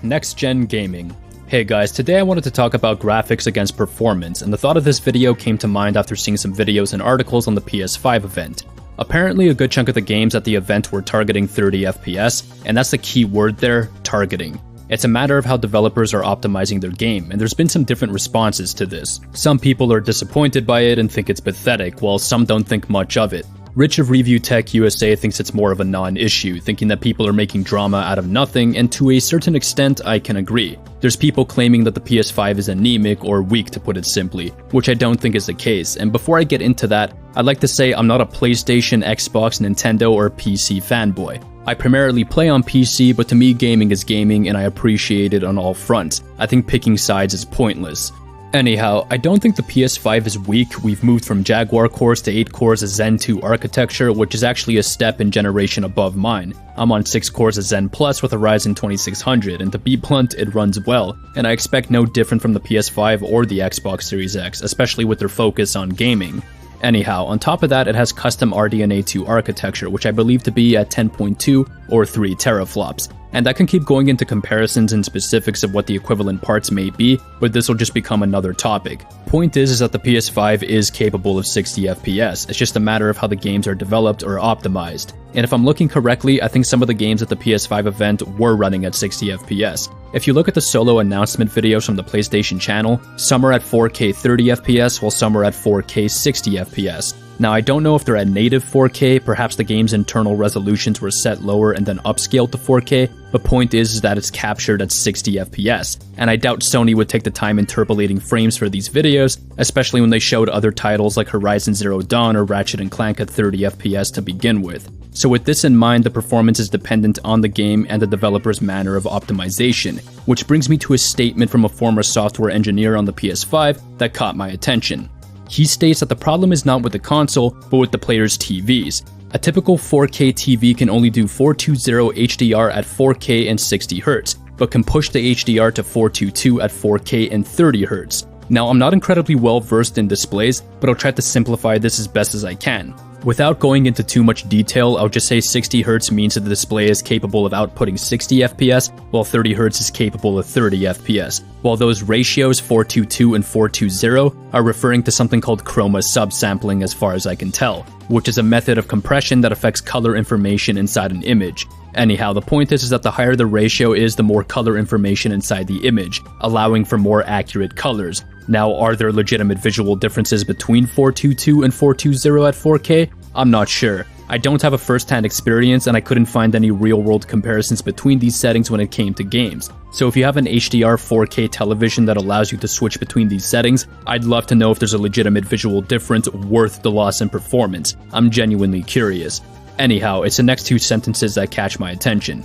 Next-gen gaming. Hey guys, today I wanted to talk about graphics against performance, and the thought of this video came to mind after seeing some videos and articles on the PS5 event. Apparently a good chunk of the games at the event were targeting 30 FPS, and that's the key word there, targeting. It's a matter of how developers are optimizing their game, and there's been some different responses to this. Some people are disappointed by it and think it's pathetic, while some don't think much of it. Rich of Review Tech USA thinks it's more of a non-issue, thinking that people are making drama out of nothing, and to a certain extent, I can agree. There's people claiming that the PS5 is anemic or weak, to put it simply, which I don't think is the case, and before I get into that, I'd like to say I'm not a PlayStation, Xbox, Nintendo, or PC fanboy. I primarily play on PC, but to me gaming is gaming and I appreciate it on all fronts. I think picking sides is pointless. Anyhow, I don't think the PS5 is weak. We've moved from Jaguar cores to 8 cores of Zen 2 architecture, which is actually a step in generation above mine. I'm on 6 cores of Zen Plus with a Ryzen 2600, and to be blunt, it runs well, and I expect no different from the PS5 or the Xbox Series X, especially with their focus on gaming. Anyhow, on top of that, it has custom RDNA 2 architecture, which I believe to be at 10.2 or 3 teraflops. And I can keep going into comparisons and specifics of what the equivalent parts may be, but this will just become another topic. Point is that the PS5 is capable of 60 FPS, it's just a matter of how the games are developed or optimized. And if I'm looking correctly, I think some of the games at the PS5 event were running at 60 FPS. If you look at the solo announcement videos from the PlayStation channel, some are at 4K 30 FPS while some are at 4K 60 FPS. Now, I don't know if they're at native 4K, perhaps the game's internal resolutions were set lower and then upscaled to 4K, but point is that it's captured at 60 FPS, and I doubt Sony would take the time interpolating frames for these videos, especially when they showed other titles like Horizon Zero Dawn or Ratchet & Clank at 30 FPS to begin with. So with this in mind, the performance is dependent on the game and the developer's manner of optimization, which brings me to a statement from a former software engineer on the PS5 that caught my attention. He states that the problem is not with the console, but with the player's TVs. A typical 4K TV can only do 420 HDR at 4K and 60Hz, but can push the HDR to 422 at 4K and 30Hz. Now, I'm not incredibly well versed in displays, but I'll try to simplify this as best as I can. Without going into too much detail, I'll just say 60Hz means that the display is capable of outputting 60 FPS, while 30Hz is capable of 30 FPS. While those ratios 422 and 420 are referring to something called chroma subsampling as far as I can tell, which is a method of compression that affects color information inside an image. Anyhow, the point is that the higher the ratio is, the more color information inside the image, allowing for more accurate colors. Now, are there legitimate visual differences between 422 and 420 at 4K? I'm not sure. I don't have a first-hand experience and I couldn't find any real-world comparisons between these settings when it came to games. So if you have an HDR 4K television that allows you to switch between these settings, I'd love to know if there's a legitimate visual difference worth the loss in performance. I'm genuinely curious. Anyhow, it's the next two sentences that catch my attention.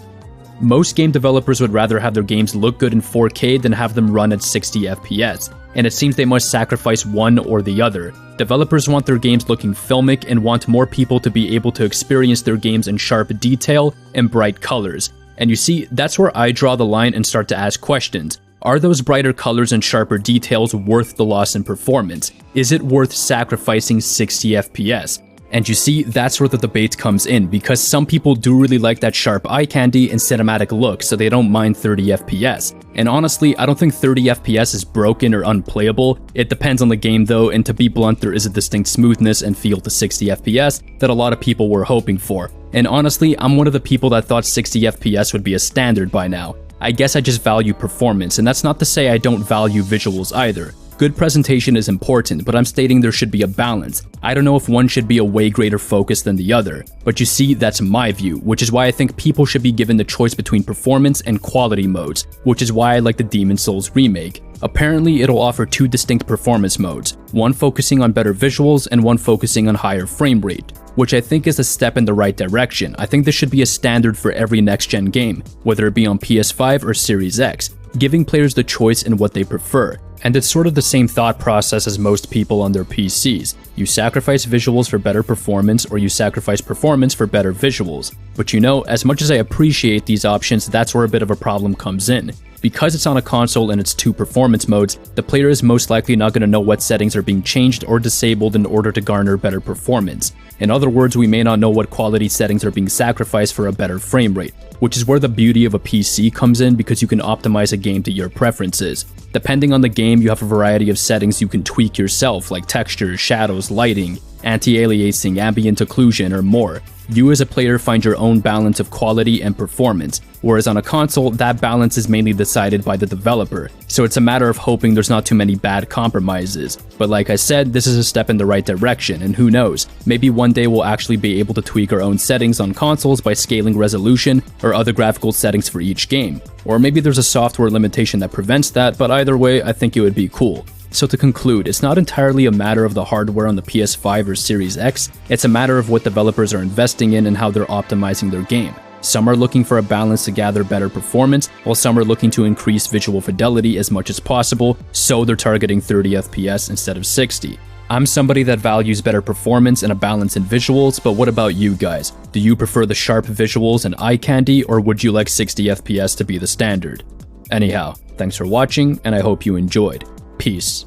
Most game developers would rather have their games look good in 4K than have them run at 60 FPS, and it seems they must sacrifice one or the other. Developers want their games looking filmic and want more people to be able to experience their games in sharp detail and bright colors. And you see, that's where I draw the line and start to ask questions. Are those brighter colors and sharper details worth the loss in performance? Is it worth sacrificing 60 FPS? And you see, that's where the debate comes in, because some people do really like that sharp eye candy and cinematic look, so they don't mind 30 FPS. And honestly, I don't think 30 FPS is broken or unplayable. It depends on the game though, and to be blunt, there is a distinct smoothness and feel to 60 FPS that a lot of people were hoping for. And honestly, I'm one of the people that thought 60 FPS would be a standard by now. I guess I just value performance, and that's not to say I don't value visuals either. Good presentation is important, but I'm stating there should be a balance. I don't know if one should be a way greater focus than the other, but you see, that's my view, which is why I think people should be given the choice between performance and quality modes, which is why I like the Demon's Souls remake. Apparently, it'll offer two distinct performance modes, one focusing on better visuals and one focusing on higher frame rate, which I think is a step in the right direction. I think this should be a standard for every next-gen game, whether it be on PS5 or Series X, giving players the choice in what they prefer. And it's sort of the same thought process as most people on their PCs. You sacrifice visuals for better performance, or you sacrifice performance for better visuals. But you know, as much as I appreciate these options, that's where a bit of a problem comes in. Because it's on a console and it's 2 performance modes, the player is most likely not going to know what settings are being changed or disabled in order to garner better performance. In other words, we may not know what quality settings are being sacrificed for a better frame rate, which is where the beauty of a PC comes in because you can optimize a game to your preferences. Depending on the game, you have a variety of settings you can tweak yourself, like textures, shadows, lighting, anti-aliasing, ambient occlusion, or more. You as a player find your own balance of quality and performance, whereas on a console, that balance is mainly decided by the developer, so it's a matter of hoping there's not too many bad compromises. But like I said, this is a step in the right direction, and who knows, maybe one day we'll actually be able to tweak our own settings on consoles by scaling resolution or other graphical settings for each game. Or maybe there's a software limitation that prevents that, but either way, I think it would be cool. So to conclude, it's not entirely a matter of the hardware on the PS5 or Series X, it's a matter of what developers are investing in and how they're optimizing their game. Some are looking for a balance to gather better performance, while some are looking to increase visual fidelity as much as possible, so they're targeting 30 FPS instead of 60. I'm somebody that values better performance and a balance in visuals, but what about you guys? Do you prefer the sharp visuals and eye candy, or would you like 60 FPS to be the standard? Anyhow, thanks for watching, and I hope you enjoyed. Peace.